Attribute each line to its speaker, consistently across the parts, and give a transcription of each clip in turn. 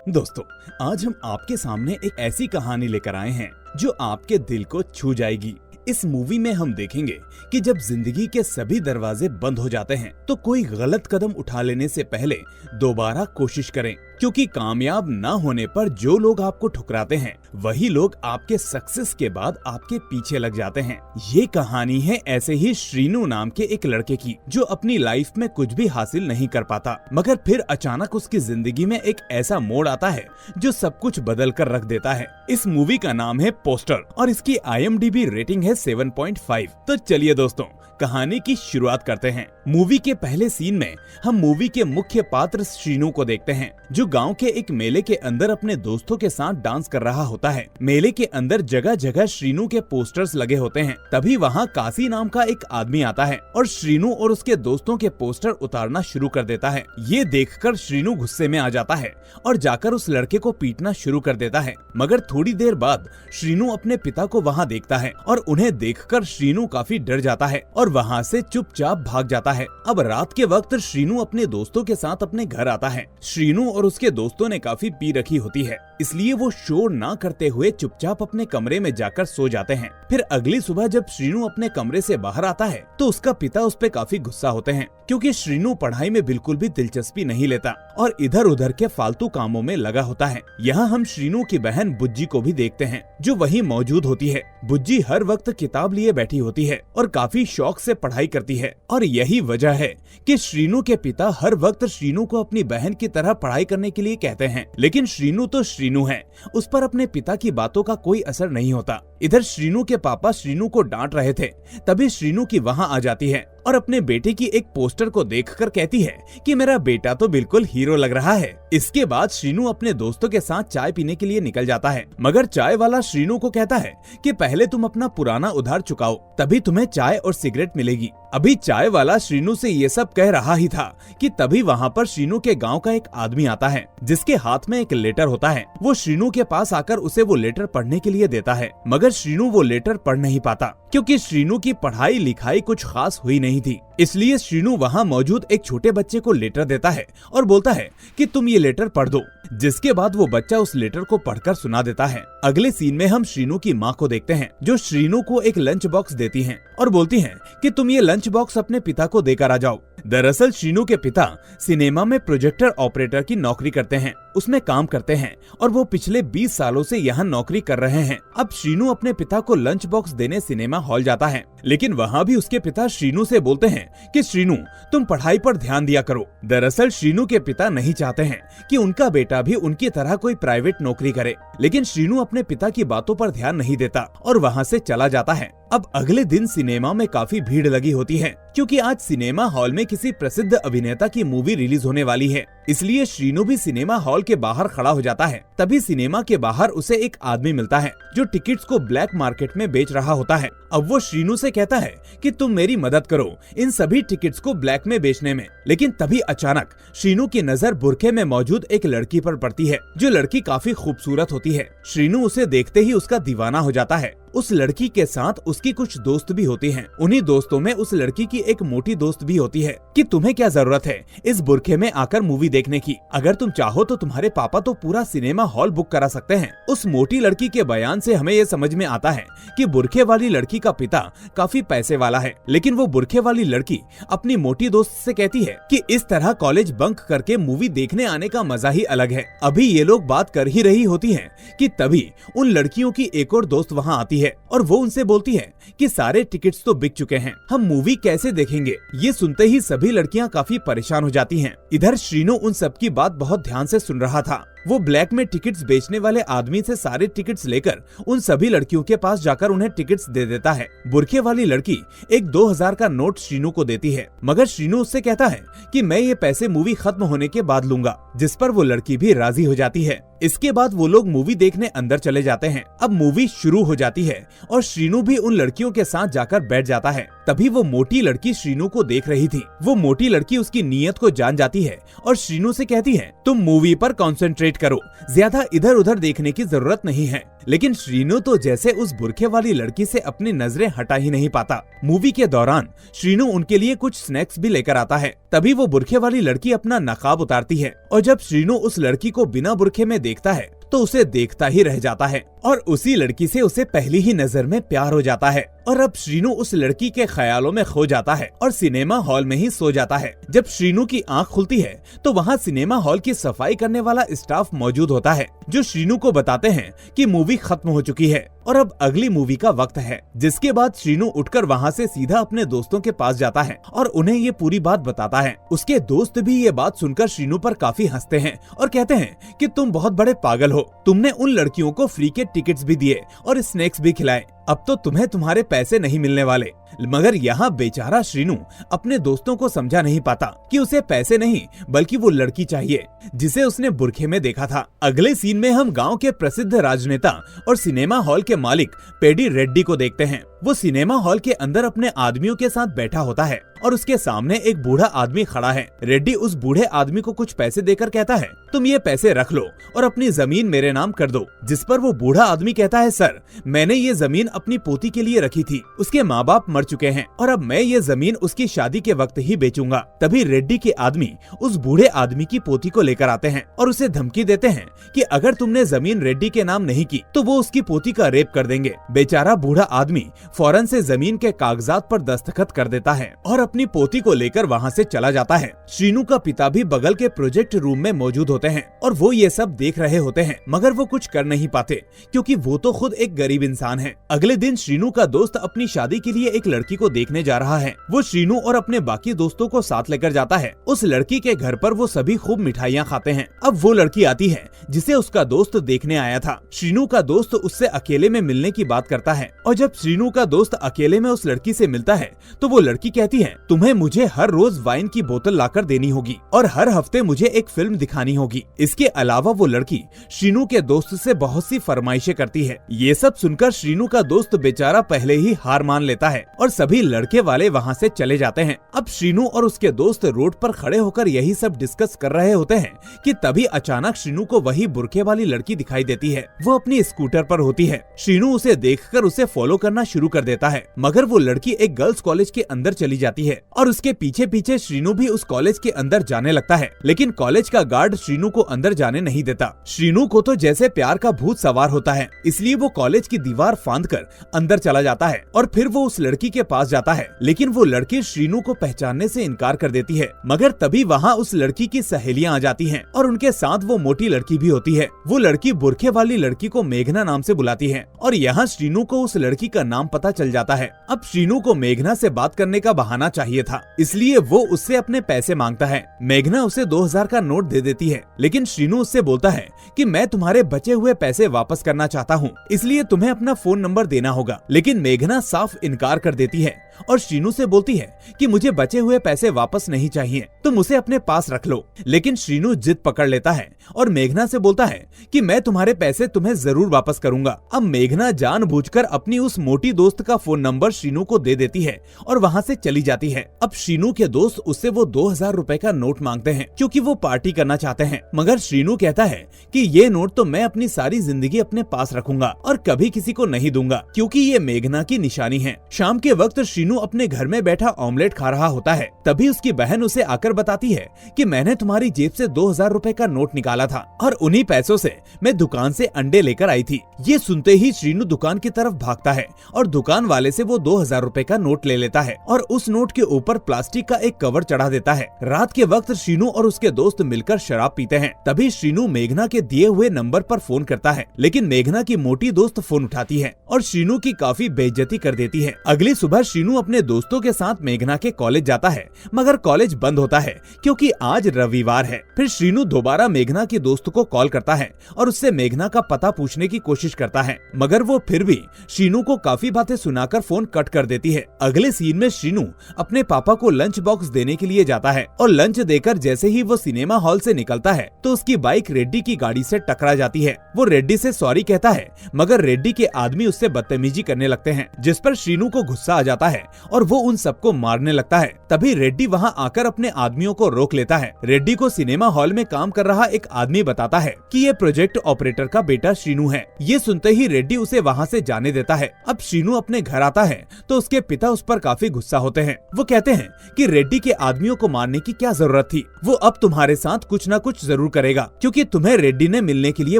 Speaker 1: दोस्तों, आज हम आपके सामने एक ऐसी कहानी लेकर आए हैं जो आपके दिल को छू जाएगी। इस मूवी में हम देखेंगे कि जब जिंदगी के सभी दरवाजे बंद हो जाते हैं तो कोई गलत कदम उठा लेने से पहले दोबारा कोशिश करें, क्योंकि कामयाब न होने पर जो लोग आपको ठुकराते हैं वही लोग आपके सक्सेस के बाद आपके पीछे लग जाते हैं। ये कहानी है ऐसे ही श्रीनू नाम के एक लड़के की जो अपनी लाइफ में कुछ भी हासिल नहीं कर पाता, मगर फिर अचानक उसकी जिंदगी में एक ऐसा मोड़ आता है जो सब कुछ बदल कर रख देता है। इस मूवी का नाम है पोस्टर और इसकी IMDb रेटिंग है 7.5। तो चलिए दोस्तों, कहानी की शुरुआत करते हैं। मूवी के पहले सीन में हम मूवी के मुख्य पात्र श्रीनू को देखते हैं जो गांव के एक मेले के अंदर अपने दोस्तों के साथ डांस कर रहा होता है। मेले के अंदर जगह जगह श्रीनू के पोस्टर्स लगे होते हैं। तभी वहां काशी नाम का एक आदमी आता है और श्रीनू और उसके दोस्तों के पोस्टर उतारना शुरू कर देता है। ये देखकर श्रीनू गुस्से में आ जाता है और जाकर उस लड़के को पीटना शुरू कर देता है। मगर थोड़ी देर बाद श्रीनू अपने पिता को वहाँ देखता है और उन्हें देखकर श्रीनू काफी डर जाता है और वहाँ से चुपचाप भाग जाता है। अब रात के वक्त श्रीनू अपने दोस्तों के साथ अपने घर आता है। श्रीनू और उसके दोस्तों ने काफी पी रखी होती है, इसलिए वो शोर ना करते हुए चुपचाप अपने कमरे में जाकर सो जाते हैं। फिर अगली सुबह जब श्रीनू अपने कमरे से बाहर आता है तो उसका पिता उस पे काफी गुस्सा होते हैं, क्योंकि श्रीनू पढ़ाई में बिल्कुल भी दिलचस्पी नहीं लेता और इधर उधर के फालतू कामों में लगा होता है। यहाँ हम श्रीनू की बहन बुज्जी को भी देखते हैं जो वहीं मौजूद होती है। बुज्जी हर वक्त किताब लिए बैठी होती है और काफी शौक से पढ़ाई करती है और यही वजह है कि श्रीनू के पिता हर वक्त श्रीनू को अपनी बहन की तरह पढ़ाई करने के लिए कहते हैं। लेकिन श्रीनू तो श्रीनू है, उस पर अपने पिता की बातों का कोई असर नहीं होता। इधर श्रीनू के पापा श्रीनू को डांट रहे थे, तभी श्रीनू की वहाँ आ जाती है और अपने बेटे की एक पोस्टर को देखकर कहती है कि मेरा बेटा तो बिल्कुल हीरो लग रहा है। इसके बाद श्रीनू अपने दोस्तों के साथ चाय पीने के लिए निकल जाता है, मगर चाय वाला श्रीनू को कहता है कि पहले तुम अपना पुराना उधार चुकाओ, तभी तुम्हें चाय और सिगरेट मिलेगी। अभी चाय वाला श्रीनू से ये सब कह रहा ही था कि तभी वहाँ पर श्रीनू के गांव का एक आदमी आता है जिसके हाथ में एक लेटर होता है। वो श्रीनू के पास आकर उसे वो लेटर पढ़ने के लिए देता है, मगर श्रीनू वो लेटर पढ़ नहीं पाता क्योंकि श्रीनू की पढ़ाई लिखाई कुछ खास हुई नहीं थी। इसलिए श्रीनू वहाँ मौजूद एक छोटे बच्चे को लेटर देता है और बोलता है कि तुम ये लेटर पढ़ दो, जिसके बाद वो बच्चा उस लेटर को पढ़कर सुना देता है। अगले सीन में हम श्रीनू की माँ को देखते हैं जो श्रीनू को एक लंच बॉक्स देती हैं और बोलती हैं कि तुम ये लंच बॉक्स अपने पिता को देकर आ जाओ। दरअसल श्रीनू के पिता सिनेमा में प्रोजेक्टर ऑपरेटर की नौकरी करते हैं, उसमें काम करते हैं और वो पिछले 20 सालों से यहाँ नौकरी कर रहे हैं। अब श्रीनू अपने पिता को लंच बॉक्स देने सिनेमा हॉल जाता है, लेकिन वहाँ भी उसके पिता श्रीनू से बोलते हैं कि श्रीनू तुम पढ़ाई पर ध्यान दिया करो। दरअसल श्रीनू के पिता नहीं चाहते हैं कि उनका बेटा भी उनकी तरह कोई प्राइवेट नौकरी करे, लेकिन श्रीनू अपने पिता की बातों पर ध्यान नहीं देता और वहाँ से चला जाता है। अब अगले दिन सिनेमा में काफी भीड़ लगी होती है क्योंकि आज सिनेमा हॉल में किसी प्रसिद्ध अभिनेता की मूवी रिलीज होने वाली है, इसलिए श्रीनू भी सिनेमा हॉल के बाहर खड़ा हो जाता है। तभी सिनेमा के बाहर उसे एक आदमी मिलता है जो टिकट्स को ब्लैक मार्केट में बेच रहा होता है। अब वो श्रीनू से कहता है कि तुम मेरी मदद करो इन सभी टिकट्स को ब्लैक में बेचने में। लेकिन तभी अचानक श्रीनू की नजर बुरखे में मौजूद एक लड़की पर पड़ती है, जो लड़की काफी खूबसूरत होती है। श्रीनू उसे देखते ही उसका दीवाना हो जाता है। उस लड़की के साथ उसकी कुछ दोस्त भी होती हैं। उन्हीं दोस्तों में उस लड़की की एक मोटी दोस्त भी होती है कि तुम्हें क्या जरूरत है इस बुरखे में आकर मूवी देखने की, अगर तुम चाहो तो तुम्हारे पापा तो पूरा सिनेमा हॉल बुक करा सकते हैं। उस मोटी लड़की के बयान से हमें ये समझ में आता है कि बुरखे वाली लड़की का पिता काफी पैसे वाला है, लेकिन वो बुरखे वाली लड़की अपनी मोटी दोस्त से कहती है कि इस तरह कॉलेज बंक करके मूवी देखने आने का मजा ही अलग है। अभी ये लोग बात कर ही रही होती है कि तभी उन लड़कियों की एक और दोस्त वहाँ आती है और वो उनसे बोलती है कि सारे टिकट्स तो बिक चुके हैं, हम मूवी कैसे देखेंगे। ये सुनते ही सभी लड़कियां काफी परेशान हो जाती हैं। इधर श्रीनू उन सबकी बात बहुत ध्यान से सुन रहा था। वो ब्लैक में टिकट्स बेचने वाले आदमी से सारे टिकट्स लेकर उन सभी लड़कियों के पास जाकर उन्हें टिकट्स दे देता है। बुरखे वाली लड़की एक 2000 का नोट श्रीनू को देती है, मगर श्रीनू उससे कहता है कि मैं ये पैसे मूवी खत्म होने के बाद लूंगा, जिस पर वो लड़की भी राजी हो जाती है। इसके बाद वो लोग मूवी देखने अंदर चले जाते हैं। अब मूवी शुरू हो जाती है और श्रीनू भी उन लड़कियों के साथ जाकर बैठ जाता है। तभी वो मोटी लड़की श्रीनु को देख रही थी। वो मोटी लड़की उसकी नीयत को जान जाती है और श्रीनु से कहती है, तुम मूवी पर कंसंट्रेट करो, ज्यादा इधर उधर देखने की जरूरत नहीं है। लेकिन श्रीनु तो जैसे उस बुरखे वाली लड़की से अपनी नजरें हटा ही नहीं पाता। मूवी के दौरान श्रीनु उनके लिए कुछ स्नैक्स भी लेकर आता है। तभी वो बुरखे वाली लड़की अपना नकाब उतारती है और जब श्रीनु उस लड़की को बिना बुरखे में देखता है तो उसे देखता ही रह जाता है और उसी लड़की से उसे पहली ही नजर में प्यार हो जाता है। और अब श्रीनु उस लड़की के ख्यालों में खो जाता है और सिनेमा हॉल में ही सो जाता है। जब श्रीनु की आंख खुलती है तो वहाँ सिनेमा हॉल की सफाई करने वाला स्टाफ मौजूद होता है, जो श्रीनु को बताते हैं कि मूवी खत्म हो चुकी है और अब अगली मूवी का वक्त है। जिसके बाद श्रीनु उठकर वहाँ से सीधा अपने दोस्तों के पास जाता है और उन्हें ये पूरी बात बताता है। उसके दोस्त भी ये बात सुनकर श्रीनु पर काफी हंसते हैं और कहते हैं कि तुम बहुत बड़े पागल हो, तुमने उन लड़कियों को फ्री के टिकट्स भी दिए और स्नैक्स भी खिलाए, अब तो तुम्हें तुम्हारे पैसे नहीं मिलने वाले। मगर यहाँ बेचारा श्रीनु अपने दोस्तों को समझा नहीं पाता कि उसे पैसे नहीं बल्कि वो लड़की चाहिए जिसे उसने बुरखे में देखा था। अगले सीन में हम गांव के प्रसिद्ध राजनेता और सिनेमा हॉल के मालिक पेडी रेड्डी को देखते हैं। वो सिनेमा हॉल के अंदर अपने आदमियों के साथ बैठा होता है और उसके सामने एक बूढ़ा आदमी खड़ा है। रेड्डी उस बूढ़े आदमी को कुछ पैसे देकर कहता है, तुम ये पैसे रख लो और अपनी जमीन मेरे नाम कर दो। जिस पर वो बूढ़ा आदमी कहता है, सर मैंने ये जमीन अपनी पोती के लिए रखी थी, उसके माँ बाप मर चुके हैं और अब मैं ये जमीन उसकी शादी के वक्त ही बेचूंगा। तभी रेड्डी के आदमी उस बूढ़े आदमी की पोती को लेकर आते हैं और उसे धमकी देते हैं कि अगर तुमने जमीन रेड्डी के नाम नहीं की तो वो उसकी पोती का रेप कर देंगे। बेचारा बूढ़ा आदमी फौरन से जमीन के कागजात पर दस्तखत कर देता है और अपनी पोती को लेकर वहाँ से चला जाता है। श्रीनु का पिता भी बगल के प्रोजेक्ट रूम में मौजूद होते हैं और वो ये सब देख रहे होते हैं, मगर वो कुछ कर नहीं पाते क्योंकि वो तो खुद एक गरीब इंसान है। अगले दिन श्रीनु का दोस्त अपनी शादी के लिए एक लड़की को देखने जा रहा है। वो श्रीनु और अपने बाकी दोस्तों को साथ लेकर जाता है। उस लड़की के घर पर वो सभी खूब मिठाइयाँ खाते हैं। अब वो लड़की आती है जिसे उसका दोस्त देखने आया था। श्रीनु का दोस्त उससे अकेले में मिलने की बात करता है और जब श्रीनु का दोस्त अकेले में उस लड़की से मिलता है तो वो लड़की कहती है, तुम्हें मुझे हर रोज वाइन की बोतल लाकर देनी होगी और हर हफ्ते मुझे एक फिल्म दिखानी होगी। इसके अलावा वो लड़की श्रीनु के दोस्त से बहुत सी फरमाइशें करती है। ये सब सुनकर श्रीनु का दोस्त बेचारा पहले ही हार मान लेता है और सभी लड़के वाले वहाँ से चले जाते हैं। अब श्रीनु और उसके दोस्त रोड पर खड़े होकर यही सब डिस्कस कर रहे होते हैं कि तभी अचानक श्रीनु को वही बुरखे वाली लड़की दिखाई देती है। वो अपनी स्कूटर पर होती है। श्रीनु उसे देखकर उसे फॉलो करना शुरू कर देता है, मगर वो लड़की एक गर्ल्स कॉलेज के अंदर चली जाती है और उसके पीछे पीछे श्रीनु भी उस कॉलेज के अंदर जाने लगता है। लेकिन कॉलेज का गार्ड श्रीनु को अंदर जाने नहीं देता। श्रीनु को तो जैसे प्यार का भूत सवार होता है, इसलिए वो कॉलेज की दीवार फांदकर अंदर चला जाता है और फिर वो उस लड़की के पास जाता है। लेकिन वो लड़की श्रीनु को पहचानने से इनकार कर देती है। मगर तभी वहाँ उस लड़की की सहेलियाँ आ जाती हैं और उनके साथ वो मोटी लड़की भी होती है। वो लड़की बुरखे वाली लड़की को मेघना नाम से बुलाती है और यहाँ श्रीनु को उस लड़की का नाम पता चल जाता है। अब श्रीनु को मेघना से बात करने का बहाना चाहिए था, इसलिए वो उससे अपने पैसे मांगता है। मेघना उसे 2000 का नोट दे देती है, लेकिन श्रीनु उससे बोलता है कि मैं तुम्हारे बचे हुए पैसे वापस करना चाहता हूँ, इसलिए तुम्हें अपना फोन नंबर देना होगा। लेकिन मेघना साफ इनकार कर देती है और श्रीनु से बोलती है कि मुझे बचे हुए पैसे वापस नहीं चाहिए, तुम उसे अपने पास रख लो। लेकिन श्रीनु जिद पकड़ लेता है और मेघना से बोलता है कि मैं तुम्हारे पैसे तुम्हें जरूर वापस करूंगा। अब मेघना जानबूझकर अपनी उस मोटी दोस्त का फोन नंबर श्रीनु को दे देती है और वहाँ से चली जाती है। अब श्रीनु के दोस्त उससे वो 2000 रुपए का नोट मांगते हैं क्योंकि वो पार्टी करना चाहते हैं, मगर श्रीनु कहता है कि ये नोट तो मैं अपनी सारी जिंदगी अपने पास रखूंगा और कभी किसी को नहीं दूंगा क्योंकि ये मेघना की निशानी है। शाम के वक्त श्रीनु अपने घर में बैठा ऑमलेट खा रहा होता है। तभी उसकी बहन उसे आकर बताती है कि मैंने तुम्हारी जेब से 2000 रुपए का नोट निकाला था और उन्हीं पैसों से मैं दुकान से अंडे लेकर आई थी। ये सुनते ही श्रीनु दुकान की तरफ भागता है और दुकान वाले से वो 2000 रुपए का नोट ले लेता है और उस नोट के ऊपर प्लास्टिक का एक कवर चढ़ा देता है। रात के वक्त श्रीनु और उसके दोस्त मिलकर शराब पीते हैं। तभी श्रीनु मेघना के दिए हुए नंबर पर फोन करता है, लेकिन मेघना की मोटी दोस्त फोन उठाती है और श्रीनु की काफी बेइज्जती कर देती है। अगली सुबह श्रीनु अपने दोस्तों के साथ मेघना के कॉलेज जाता है, मगर कॉलेज बंद होता है क्योंकि आज रविवार है। फिर श्रीनु दोबारा मेघना की दोस्त को कॉल करता है और उससे मेघना का पता पूछने की कोशिश करता है, मगर वो फिर भी श्रीनु को काफी बातें सुनाकर फोन कट कर देती है। अगले सीन में श्रीनु अपने पापा को लंच बॉक्स देने के लिए जाता है और लंच देकर जैसे ही वो सिनेमा हॉल से निकलता है तो उसकी बाइक रेड्डी की गाड़ी से टकरा जाती है। वो रेड्डी से सॉरी कहता है, मगर रेड्डी के आदमी उससे बदतमीजी करने लगते हैं, जिस पर श्रीनु को गुस्सा आ जाता है और वो उन सबको मारने लगता है। तभी रेड्डी वहां आकर अपने आदमियों को रोक लेता है। रेड्डी को सिनेमा हॉल में काम कर रहा एक आदमी बताता है कि ये प्रोजेक्ट ऑपरेटर का बेटा श्रीनू है। ये सुनते ही रेड्डी उसे वहां से जाने देता है। अब श्रीनू अपने घर आता है तो उसके पिता उस पर काफी गुस्सा होते हैं। वो कहते हैं कि रेड्डी के आदमियों को मारने की क्या जरूरत थी, वो अब तुम्हारे साथ कुछ न कुछ जरूर करेगा क्योंकि तुम्हें रेड्डी ने मिलने के लिए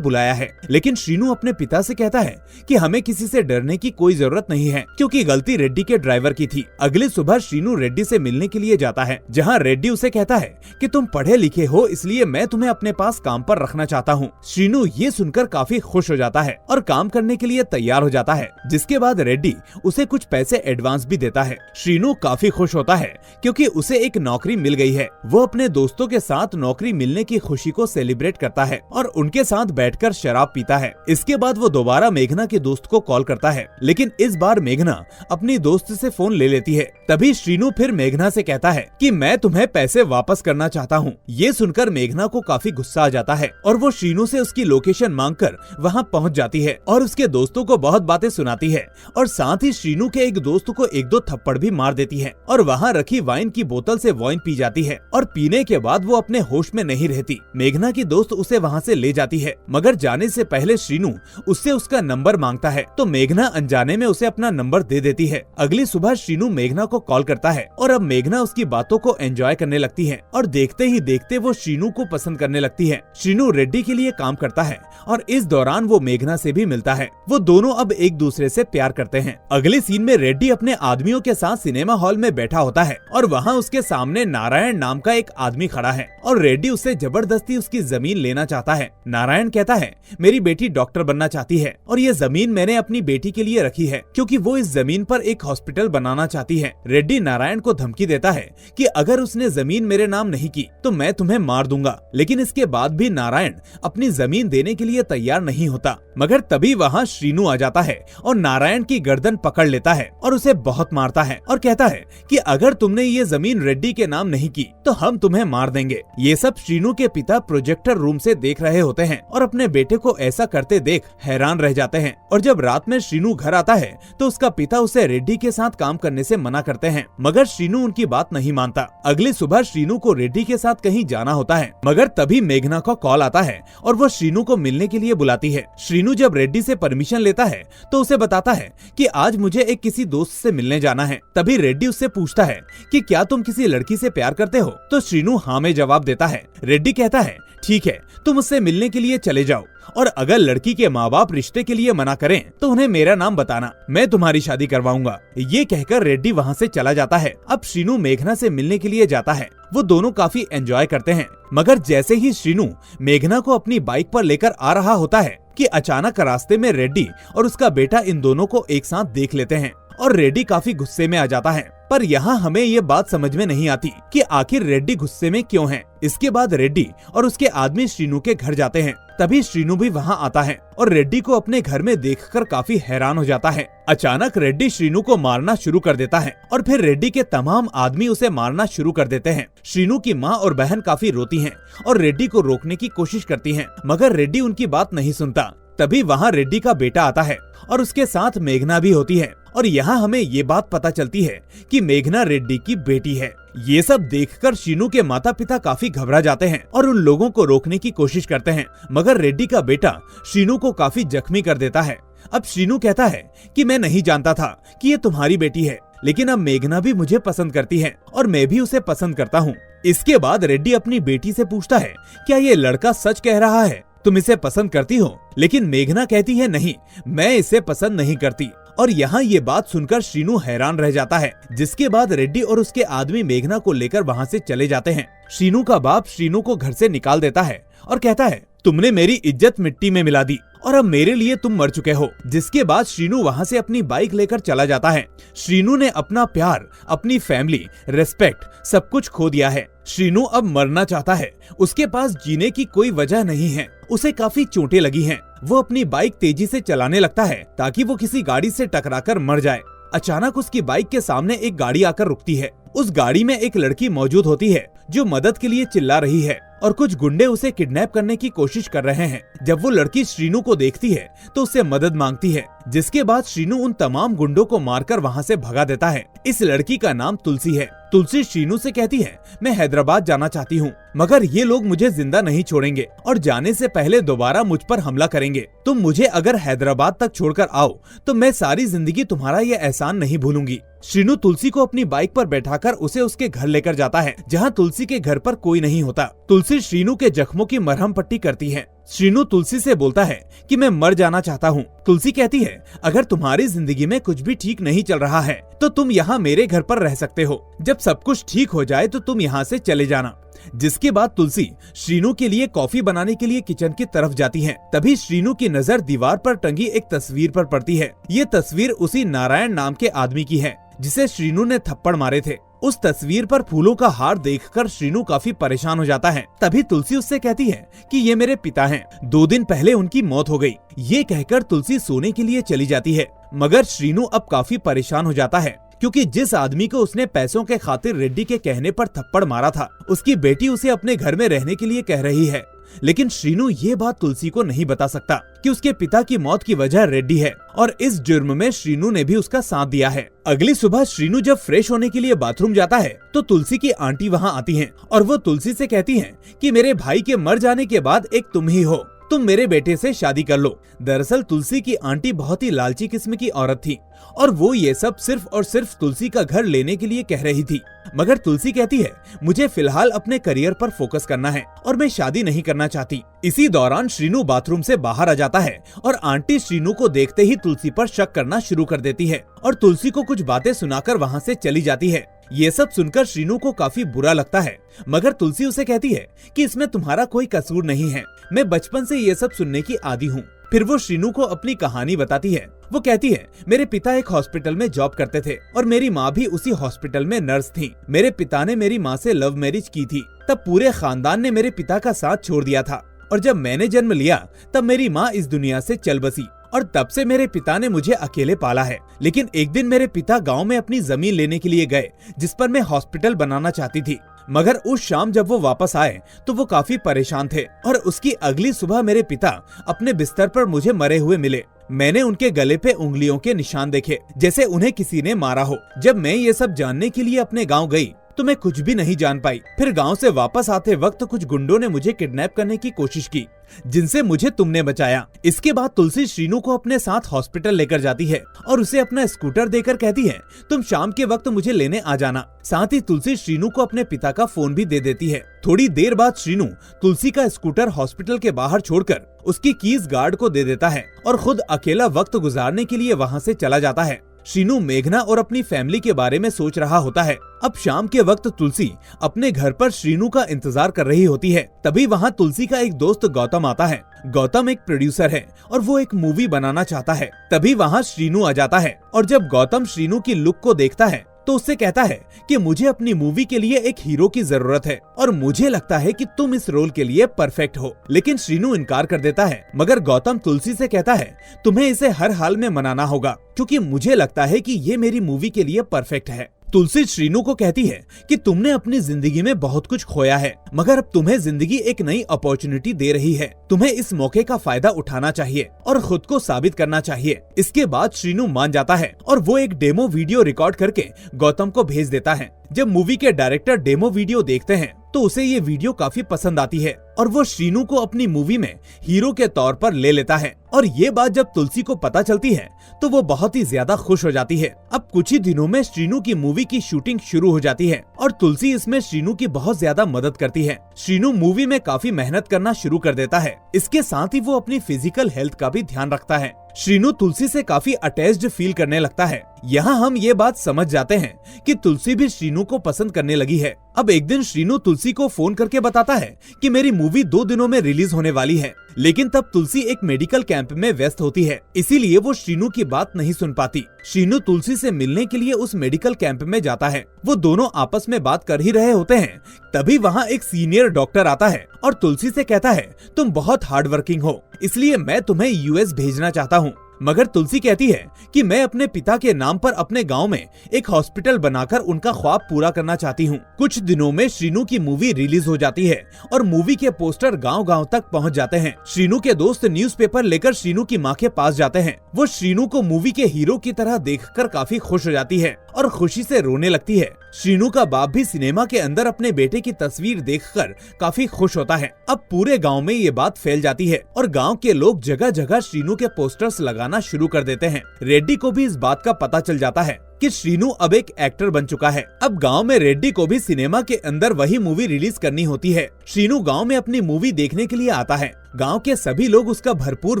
Speaker 1: बुलाया है। लेकिन श्रीनू अपने पिता से कहता है कि हमें किसी से डरने की कोई जरूरत नहीं है क्योंकि गलती रेड्डी के ड्राइवर की थी। अगली सुबह श्रीनू रेड्डी से मिलने के लिए जाता है, जहां रेड्डी उसे कहता है कि तुम पढ़े लिखे हो इसलिए मैं तुम्हें अपने पास काम पर रखना चाहता हूँ। श्रीनू ये सुनकर काफी खुश हो जाता है और काम करने के लिए तैयार हो जाता है, जिसके बाद रेड्डी उसे कुछ पैसे एडवांस भी देता है। श्रीनू काफी खुश होता है क्योंकि उसे एक नौकरी मिल गई है। वो अपने दोस्तों के साथ नौकरी मिलने की खुशी को सेलिब्रेट करता है और उनके साथ बैठकर शराब पीता है। इसके बाद वो दोबारा मेघना के दोस्त को कॉल करता है, लेकिन इस बार मेघना अपनी दोस्त से फोन ले लेती है। तभी श्रीनू फिर मेघना से कहता है कि मैं तुम्हें पैसे वापस करना चाहता हूँ। ये सुनकर मेघना को काफी गुस्सा आ जाता है और वो श्रीनू से उसकी लोकेशन मांगकर वहाँ पहुँच जाती है और उसके दोस्तों को बहुत बातें सुनाती है और साथ ही श्रीनू के एक दोस्त को एक दो थप्पड़ भी मार देती है और वहाँ रखी वाइन की बोतल से वाइन पी जाती है और पीने के बाद वो अपने होश में नहीं रहती। मेघना की दोस्त उसे वहाँ से ले जाती है, मगर जाने से पहले श्रीनू उससे उसका नंबर मांगता है तो मेघना अनजाने में उसे अपना नंबर दे देती है। अगली सुबह श्रीनू मेघना को कॉल करता है और अब मेघना उसकी बातों को एंजॉय करने लगती है और देखते ही देखते वो श्रीनू को पसंद करने लगती है। श्रीनू रेड्डी के लिए काम करता है और इस दौरान वो मेघना से भी मिलता है। वो दोनों अब एक दूसरे से प्यार करते हैं। अगले सीन में रेड्डी अपने आदमियों के साथ सिनेमा हॉल में बैठा होता है और वहाँ उसके सामने नारायण नाम का एक आदमी खड़ा है और रेड्डी उससे जबरदस्ती उसकी जमीन लेना चाहता है। नारायण कहता है मेरी बेटी डॉक्टर बनना चाहती है और ये जमीन मैंने अपनी बेटी के लिए रखी है क्योंकि वो इस जमीन पर एक हॉस्पिटल बनाना चाहती है। रेड्डी नारायण को धमकी देता है कि अगर उसने जमीन मेरे नाम नहीं की तो मैं तुम्हें मार दूंगा, लेकिन इसके बाद भी नारायण अपनी जमीन देने के लिए तैयार नहीं होता। मगर तभी वहाँ श्रीनू आ जाता है और नारायण की गर्दन पकड़ लेता है और उसे बहुत मारता है और कहता है कि अगर तुमने ये जमीन रेड्डी के नाम नहीं की तो हम तुम्हें मार देंगे। ये सब श्रीनू के पिता प्रोजेक्टर रूम से देख रहे होते हैं और अपने बेटे को ऐसा करते देख हैरान रह जाते हैं। और जब रात में श्रीनू घर आता है तो उसका पिता उसे रेड्डी के साथ काम करने से मना करते हैं, मगर श्रीनू उनकी बात नहीं मानता। अगली सुबह श्रीनू को रेड्डी के साथ कहीं जाना होता है, मगर तभी मेघना का कॉल आता है और वो श्रीनू को मिलने के लिए बुलाती है। श्रीनू जब रेड्डी से परमिशन लेता है तो उसे बताता है कि आज मुझे एक किसी दोस्त से मिलने जाना है। तभी रेड्डी उससे पूछता है कि क्या तुम किसी लड़की से प्यार करते हो, तो श्रीनू हाँ में जवाब देता है। रेड्डी कहता है ठीक है, तुम उससे मिलने के लिए चले जाओ और अगर लड़की के माँ बाप रिश्ते के लिए मना करें तो उन्हें मेरा नाम बताना, मैं तुम्हारी शादी करवाऊंगा। ये कहकर रेड्डी वहाँ से चला जाता है। अब श्रीनू मेघना से मिलने के लिए जाता है। वो दोनों काफी एंजॉय करते हैं, मगर जैसे ही श्रीनू मेघना को अपनी बाइक पर लेकर आ रहा होता है कि अचानक रास्ते में रेड्डी और उसका बेटा इन दोनों को एक साथ देख लेते हैं और रेड्डी काफी गुस्से में आ जाता है। पर यहाँ हमें ये बात समझ में नहीं आती कि आखिर रेड्डी गुस्से में क्यों है। इसके बाद रेड्डी और उसके आदमी श्रीनू के घर जाते हैं। तभी श्रीनू भी वहाँ आता है और रेड्डी को अपने घर में देखकर काफी हैरान हो जाता है। अचानक रेड्डी श्रीनू को मारना शुरू कर देता है और फिर रेड्डी के तमाम आदमी उसे मारना शुरू कर देते हैं। श्रीनू की माँ और बहन काफी रोती हैं और रेड्डी को रोकने की कोशिश करती हैं, मगर रेड्डी उनकी बात नहीं सुनता। तभी वहाँ रेड्डी का बेटा आता है और उसके साथ मेघना भी होती है और यहाँ हमें ये बात पता चलती है कि मेघना रेड्डी की बेटी है। ये सब देखकर श्रीनू के माता पिता काफी घबरा जाते हैं और उन लोगों को रोकने की कोशिश करते हैं, मगर रेड्डी का बेटा श्रीनू को काफी जख्मी कर देता है। अब श्रीनू कहता है कि मैं नहीं जानता था कि ये तुम्हारी बेटी है, लेकिन अब मेघना भी मुझे पसंद करती है और मैं भी उसे पसंद करता हूँ। इसके बाद रेड्डी अपनी बेटी से पूछता है क्या ये लड़का सच कह रहा है, तुम इसे पसंद करती हो? लेकिन मेघना कहती है नहीं, मैं इसे पसंद नहीं करती। और यहाँ ये बात सुनकर श्रीनू हैरान रह जाता है, जिसके बाद रेड्डी और उसके आदमी मेघना को लेकर वहाँ से चले जाते हैं। श्रीनू का बाप श्रीनू को घर से निकाल देता है और कहता है तुमने मेरी इज्जत मिट्टी में मिला दी और अब मेरे लिए तुम मर चुके हो। जिसके बाद श्रीनू वहाँ से अपनी बाइक लेकर चला जाता है। श्रीनू ने अपना प्यार, अपनी फैमिली, रेस्पेक्ट सब कुछ खो दिया है। श्रीनू अब मरना चाहता है, उसके पास जीने की कोई वजह नहीं है। उसे काफी चोटें लगी हैं। वो अपनी बाइक तेजी से चलाने लगता है ताकि वो किसी गाड़ी से टकराकर मर जाए। अचानक उसकी बाइक के सामने एक गाड़ी आकर रुकती है। उस गाड़ी में एक लड़की मौजूद होती है जो मदद के लिए चिल्ला रही है और कुछ गुंडे उसे किडनैप करने की कोशिश कर रहे हैं। जब वो लड़की श्रीनु को देखती है तो उससे मदद मांगती है, जिसके बाद श्रीनु उन तमाम गुंडों को मारकर वहाँ से भगा देता है। इस लड़की का नाम तुलसी है। तुलसी श्रीनु से कहती है, मैं हैदराबाद जाना चाहती हूँ, मगर ये लोग मुझे जिंदा नहीं छोड़ेंगे और जाने से पहले दोबारा मुझ पर हमला करेंगे। तुम मुझे अगर हैदराबाद तक छोड़कर आओ तो मैं सारी जिंदगी तुम्हारा ये एहसान नहीं भूलूंगी। श्रीनु तुलसी को अपनी बाइक पर बैठाकर उसे उसके घर लेकर जाता है, जहाँ तुलसी के घर पर कोई नहीं होता। तुलसी श्रीनु के जख्मों की मरहम पट्टी करती है। श्रीनु तुलसी से बोलता है कि मैं मर जाना चाहता हूँ। तुलसी कहती है, अगर तुम्हारी जिंदगी में कुछ भी ठीक नहीं चल रहा है तो तुम यहाँ मेरे घर पर रह सकते हो। जब सब कुछ ठीक हो जाए तो तुम यहाँ से चले जाना। जिसके बाद तुलसी श्रीनु के लिए कॉफी बनाने के लिए किचन की तरफ जाती है। तभी श्रीनु की नजर दीवार पर टंगी एक तस्वीर पर पड़ती है। ये तस्वीर उसी नारायण नाम के आदमी की है जिसे श्रीनु ने थप्पड़ मारे थे। उस तस्वीर पर फूलों का हार देखकर श्रीनु काफी परेशान हो जाता है। तभी तुलसी उससे कहती है कि ये मेरे पिता हैं, 2 दिन पहले उनकी मौत हो गई। ये कहकर तुलसी सोने के लिए चली जाती है, मगर श्रीनु अब काफी परेशान हो जाता है क्योंकि जिस आदमी को उसने पैसों के खातिर रेड्डी के कहने पर थप्पड़ मारा था, उसकी बेटी उसे अपने घर में रहने के लिए कह रही है। लेकिन श्रीनु ये बात तुलसी को नहीं बता सकता कि उसके पिता की मौत की वजह रेड्डी है और इस जुर्म में श्रीनु ने भी उसका साथ दिया है। अगली सुबह श्रीनु जब फ्रेश होने के लिए बाथरूम जाता है तो तुलसी की आंटी वहाँ आती हैं और वो तुलसी से कहती हैं कि मेरे भाई के मर जाने के बाद एक तुम ही हो, तुम मेरे बेटे से शादी कर लो। दरअसल तुलसी की आंटी बहुत ही लालची किस्म की औरत थी और वो ये सब सिर्फ और सिर्फ तुलसी का घर लेने के लिए कह रही थी। मगर तुलसी कहती है, मुझे फिलहाल अपने करियर पर फोकस करना है और मैं शादी नहीं करना चाहती। इसी दौरान श्रीनु बाथरूम से बाहर आ जाता है और आंटी श्रीनु को देखते ही तुलसी पर शक करना शुरू कर देती है और तुलसी को कुछ बातें सुनाकर वहाँ से चली जाती है। ये सब सुनकर श्रीनु को काफी बुरा लगता है, मगर तुलसी उसे कहती है कि इसमें तुम्हारा कोई कसूर नहीं है, मैं बचपन से ये सब सुनने की आदी हूँ। फिर वो श्रीनु को अपनी कहानी बताती है। वो कहती है, मेरे पिता एक हॉस्पिटल में जॉब करते थे और मेरी माँ भी उसी हॉस्पिटल में नर्स थी। मेरे पिता ने मेरी माँ से लव मैरिज की थी, तब पूरे खानदान ने मेरे पिता का साथ छोड़ दिया था और जब मैंने जन्म लिया तब मेरी माँ इस दुनिया से चल बसी और तब से मेरे पिता ने मुझे अकेले पाला है। लेकिन एक दिन मेरे पिता गांव में अपनी जमीन लेने के लिए गए जिस पर मैं हॉस्पिटल बनाना चाहती थी, मगर उस शाम जब वो वापस आए तो वो काफी परेशान थे और उसकी अगली सुबह मेरे पिता अपने बिस्तर पर मुझे मरे हुए मिले। मैंने उनके गले पे उंगलियों के निशान देखे जैसे उन्हें किसी ने मारा हो। जब मैं ये सब जानने के लिए अपने गाँव गई तो मैं कुछ भी नहीं जान पाई। फिर गांव से वापस आते वक्त कुछ गुंडों ने मुझे किडनैप करने की कोशिश की, जिनसे मुझे तुमने बचाया। इसके बाद तुलसी श्रीनु को अपने साथ हॉस्पिटल लेकर जाती है और उसे अपना स्कूटर देकर कहती है, तुम शाम के वक्त मुझे लेने आ जाना। साथ ही तुलसी श्रीनु को अपने पिता का फोन भी दे देती है। थोड़ी देर बाद श्रीनु तुलसी का स्कूटर हॉस्पिटल के बाहर छोड़कर उसकी कीज गार्ड को दे देता है और खुद अकेला वक्त गुजारने के लिए वहाँ से चला जाता है। श्रीनु मेघना और अपनी फैमिली के बारे में सोच रहा होता है। अब शाम के वक्त तुलसी अपने घर पर श्रीनु का इंतजार कर रही होती है। तभी वहाँ तुलसी का एक दोस्त गौतम आता है। गौतम एक प्रोड्यूसर है और वो एक मूवी बनाना चाहता है। तभी वहाँ श्रीनु आ जाता है और जब गौतम श्रीनु की लुक को देखता है तो उससे कहता है कि मुझे अपनी मूवी के लिए एक हीरो की जरूरत है और मुझे लगता है कि तुम इस रोल के लिए परफेक्ट हो। लेकिन श्रीनु इनकार कर देता है, मगर गौतम तुलसी से कहता है, तुम्हें इसे हर हाल में मनाना होगा क्योंकि मुझे लगता है कि ये मेरी मूवी के लिए परफेक्ट है। तुलसी श्रीनु को कहती है कि तुमने अपनी जिंदगी में बहुत कुछ खोया है, मगर अब तुम्हें जिंदगी एक नई अपॉर्चुनिटी दे रही है। तुम्हें इस मौके का फायदा उठाना चाहिए और खुद को साबित करना चाहिए। इसके बाद श्रीनु मान जाता है और वो एक डेमो वीडियो रिकॉर्ड करके गौतम को भेज देता है। जब मूवी के डायरेक्टर डेमो वीडियो देखते हैं तो उसे ये वीडियो काफी पसंद आती है और वो श्रीनु को अपनी मूवी में हीरो के तौर पर ले लेता है। और ये बात जब तुलसी को पता चलती है तो वो बहुत ही ज्यादा खुश हो जाती है। अब कुछ ही दिनों में श्रीनु की मूवी की शूटिंग शुरू हो जाती है और तुलसी इसमें श्रीनु की बहुत ज्यादा मदद करती है। श्रीनु मूवी में काफी मेहनत करना शुरू कर देता है। इसके साथ ही वो अपनी फिजिकल हेल्थ का भी ध्यान रखता है। श्रीनु तुलसी से काफी अटैच्ड फील करने लगता है। यहाँ हम ये बात समझ जाते हैं कि तुलसी भी श्रीनु को पसंद करने लगी है। अब एक दिन श्रीनु तुलसी को फोन करके बताता है कि मेरी मूवी 2 दिनों में रिलीज होने वाली है, लेकिन तब तुलसी एक मेडिकल कैंप में व्यस्त होती है, इसीलिए वो श्रीनु की बात नहीं सुन पाती। श्रीनु तुलसी से मिलने के लिए उस मेडिकल कैंप में जाता है। वो दोनों आपस में बात कर ही रहे होते हैं, तभी वहाँ एक सीनियर डॉक्टर आता है और तुलसी से कहता है, तुम बहुत हार्ड वर्किंग हो, इसलिए मैं तुम्हें यूएस भेजना चाहता हूँ। मगर तुलसी कहती है कि मैं अपने पिता के नाम पर अपने गांव में एक हॉस्पिटल बनाकर उनका ख्वाब पूरा करना चाहती हूँ। कुछ दिनों में श्रीनू की मूवी रिलीज हो जाती है और मूवी के पोस्टर गांव-गांव तक पहुंच जाते हैं। श्रीनू के दोस्त न्यूज़पेपर लेकर श्रीनू की माँ के पास जाते हैं। वो श्रीनू को मूवी के हीरो की तरह देखकर काफी खुश हो जाती है और खुशी से रोने लगती है। श्रीनू का बाप भी सिनेमा के अंदर अपने बेटे की तस्वीर देखकर काफी खुश होता है। अब पूरे गांव में ये बात फैल जाती है और गांव के लोग जगह जगह श्रीनू के पोस्टर्स लगाना शुरू कर देते हैं। रेड्डी को भी इस बात का पता चल जाता है कि श्रीनू अब एक एक्टर बन चुका है। अब गांव में रेड्डी को भी सिनेमा के अंदर वही मूवी रिलीज करनी होती है। श्रीनू गांव में अपनी मूवी देखने के लिए आता है। गांव के सभी लोग उसका भरपूर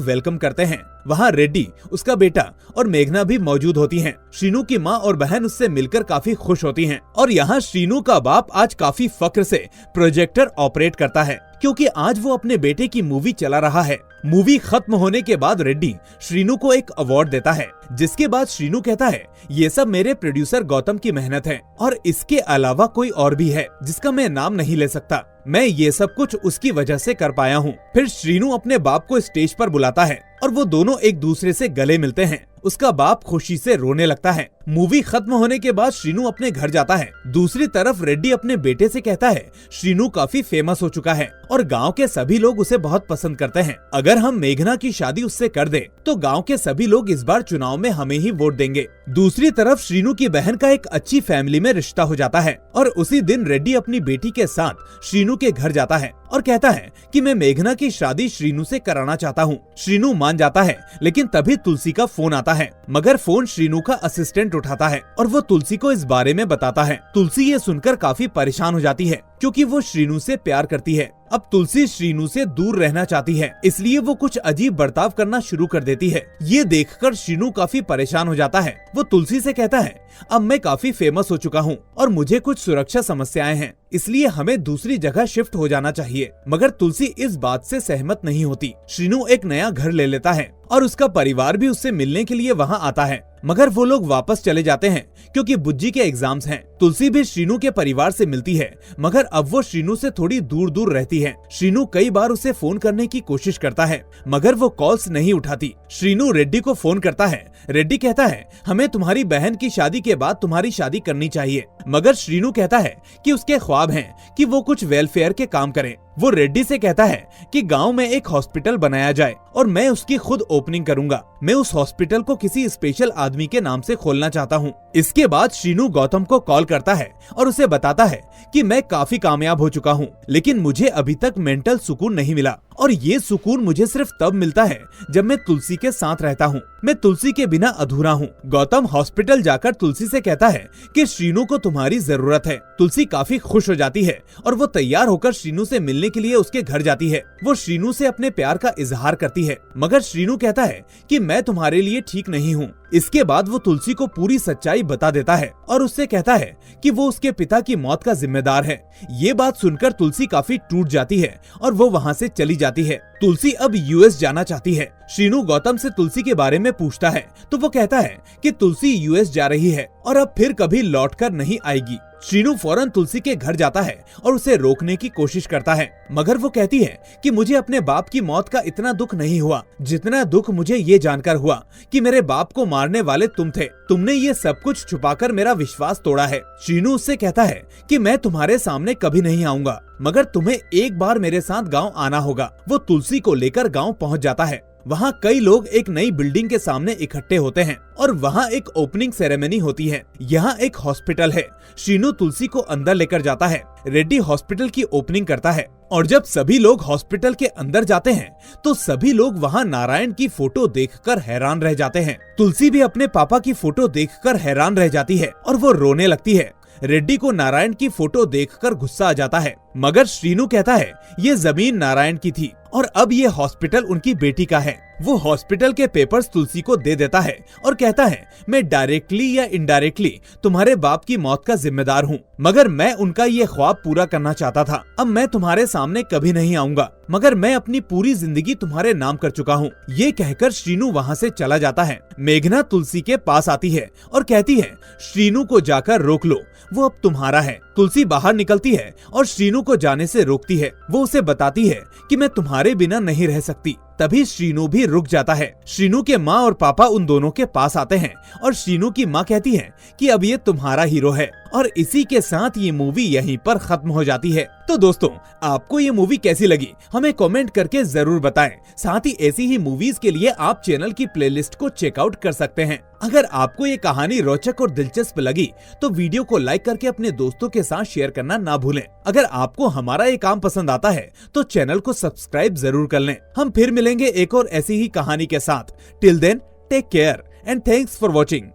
Speaker 1: वेलकम करते हैं। वहाँ रेड्डी, उसका बेटा और मेघना भी मौजूद होती हैं। श्रीनू की माँ और बहन उससे मिलकर काफी खुश होती हैं। और यहाँ श्रीनू का बाप आज काफी फक्र से प्रोजेक्टर ऑपरेट करता है, क्योंकि आज वो अपने बेटे की मूवी चला रहा है। मूवी खत्म होने के बाद रेड्डी श्रीनू को एक अवार्ड देता है, जिसके बाद श्रीनू कहता है ये सब मेरे प्रोड्यूसर गौतम की मेहनत है और इसके अलावा कोई और भी है जिसका मैं नाम नहीं ले सकता। मैं ये सब कुछ उसकी वजह से कर पाया हूँ। फिर श्रीनू अपने बाप को स्टेज पर बुलाता है और वो दोनों एक दूसरे से गले मिलते हैं। उसका बाप खुशी से रोने लगता है। मूवी खत्म होने के बाद श्रीनू अपने घर जाता है। दूसरी तरफ रेड्डी अपने बेटे से कहता है श्रीनू काफी फेमस हो चुका है और गांव के सभी लोग उसे बहुत पसंद करते हैं। अगर हम मेघना की शादी उससे कर दे तो गांव के सभी लोग इस बार चुनाव में हमें ही वोट देंगे। दूसरी तरफ श्रीनू की बहन का एक अच्छी फैमिली में रिश्ता हो जाता है और उसी दिन रेड्डी अपनी बेटी के साथ श्रीनू के घर जाता है और कहता है कि मैं मेघना की शादी श्रीनू से कराना चाहता हूँ। श्रीनू मान जाता है, लेकिन तभी तुलसी का फोन आता है। मगर फोन श्रीनू का असिस्टेंट उठाता है और वो तुलसी को इस बारे में बताता है। तुलसी ये सुनकर काफी परेशान हो जाती है, क्योंकि वो श्रीनू से प्यार करती है। अब तुलसी श्रीनू से दूर रहना चाहती है, इसलिए वो कुछ अजीब बर्ताव करना शुरू कर देती है। ये देखकर श्रीनू काफी परेशान हो जाता है। वो तुलसी से कहता है अब मैं काफी फेमस हो चुका हूँ और मुझे कुछ सुरक्षा समस्याएं हैं, इसलिए हमें दूसरी जगह शिफ्ट हो जाना चाहिए। मगर तुलसी इस बात से सहमत नहीं होती। श्रीनू एक नया घर ले लेता है और उसका परिवार भी उससे मिलने के लिए वहाँ आता है, मगर वो लोग वापस चले जाते हैं क्योंकि बुज्जी के एग्जाम्स हैं। तुलसी भी श्रीनू के परिवार से मिलती है, मगर अब वो श्रीनू से थोड़ी दूर दूर रहती है। श्रीनू कई बार उसे फोन करने की कोशिश करता है, मगर वो कॉल्स नहीं उठाती। श्रीनू रेड्डी को फोन करता है। रेड्डी कहता है हमें तुम्हारी बहन की शादी के बाद तुम्हारी शादी करनी चाहिए, मगर श्रीनू कहता है कि उसके ख्वाब हैं कि वो कुछ वेलफेयर के काम करे। वो रेड्डी से कहता है कि गांव में एक हॉस्पिटल बनाया जाए और मैं उसकी खुद ओपनिंग करूंगा। मैं उस हॉस्पिटल को किसी स्पेशल आदमी के नाम से खोलना चाहता हूँ। इसके बाद श्रीनू गौतम को कॉल करता है और उसे बताता है कि मैं काफी कामयाब हो चुका हूँ, लेकिन मुझे अभी तक मेंटल सुकून नहीं मिला और ये सुकून मुझे सिर्फ तब मिलता है जब मैं तुलसी के साथ रहता हूँ। मैं तुलसी के बिना अधूरा हूँ। गौतम हॉस्पिटल जाकर तुलसी से कहता है कि श्रीनू को तुम्हारी जरूरत है। तुलसी काफी खुश हो जाती है और वो तैयार होकर श्रीनू से मिलने के लिए उसके घर जाती है। वो श्रीनू से अपने प्यार का इजहार करती है, मगर श्रीनू कहता है कि मैं तुम्हारे लिए ठीक नहीं हूँ। इसके बाद वो तुलसी को पूरी सच्चाई बता देता है और उससे कहता है कि वो उसके पिता की मौत का जिम्मेदार है। ये बात सुनकर तुलसी काफी टूट जाती है और वो वहाँ से चली जाती है। तुलसी अब यूएस जाना चाहती है। श्रीनू गौतम से तुलसी के बारे में पूछता है तो वो कहता है कि तुलसी यूएस जा रही है और अब फिर कभी लौटकर नहीं आएगी। श्रीनू फौरन तुलसी के घर जाता है और उसे रोकने की कोशिश करता है, मगर वो कहती है कि मुझे अपने बाप की मौत का इतना दुख नहीं हुआ जितना दुख मुझे ये जानकर हुआ कि मेरे बाप को मारने वाले तुम थे। तुमने ये सब कुछ छुपाकर मेरा विश्वास तोड़ा है। श्रीनू उससे कहता है कि मैं तुम्हारे सामने कभी नहीं आऊंगा, मगर तुम्हें एक बार मेरे साथ गाँव आना होगा। वो तुलसी को लेकर गाँव पहुँच जाता है। वहाँ कई लोग एक नई बिल्डिंग के सामने इकट्ठे होते हैं और वहाँ एक ओपनिंग सेरेमनी होती है। यहाँ एक हॉस्पिटल है। श्रीनू तुलसी को अंदर लेकर जाता है। रेड्डी हॉस्पिटल की ओपनिंग करता है और जब सभी लोग हॉस्पिटल के अंदर जाते हैं तो सभी लोग वहाँ नारायण की फोटो देखकर हैरान रह जाते हैं। तुलसी भी अपने पापा की फोटो देखकर हैरान रह जाती है और वो रोने लगती है। रेड्डी को नारायण की फोटो देखकर गुस्सा आ जाता है, मगर श्रीनू कहता है ये जमीन नारायण की थी और अब ये हॉस्पिटल उनकी बेटी का है। वो हॉस्पिटल के पेपर्स तुलसी को दे देता है और कहता है मैं डायरेक्टली या इनडायरेक्टली तुम्हारे बाप की मौत का जिम्मेदार हूँ, मगर मैं उनका ये ख्वाब पूरा करना चाहता था। अब मैं तुम्हारे सामने कभी नहीं आऊंगा, मगर मैं अपनी पूरी जिंदगी तुम्हारे नाम कर चुका हूँ। ये कहकर श्रीनू वहाँ से चला जाता है। मेघना तुलसी के पास आती है और कहती है श्रीनू को जाकर रोक लो, वो अब तुम्हारा है। तुलसी बाहर निकलती है और श्रीनू को जाने से रोकती है। वो उसे बताती है कि मैं तुम्हारे बिना नहीं रह सकती। तभी श्रीनु भी रुक जाता है। श्रीनु के माँ और पापा उन दोनों के पास आते हैं और श्रीनु की माँ कहती है कि अब ये तुम्हारा हीरो है, और इसी के साथ ये मूवी यहीं पर खत्म हो जाती है। तो दोस्तों, आपको ये मूवी कैसी लगी हमें कमेंट करके जरूर बताएं। साथ ही ऐसी ही मूवीज के लिए आप चैनल की प्लेलिस्ट को चेकआउट कर सकते हैं। अगर आपको ये कहानी रोचक और दिलचस्प लगी तो वीडियो को लाइक करके अपने दोस्तों के साथ शेयर करना ना भूलें। अगर आपको हमारा ये काम पसंद आता है तो चैनल को सब्सक्राइब जरूर कर लें। हम फिर मिलेंगे एक और ऐसी ही कहानी के साथ। Till then, take care and thanks for watching.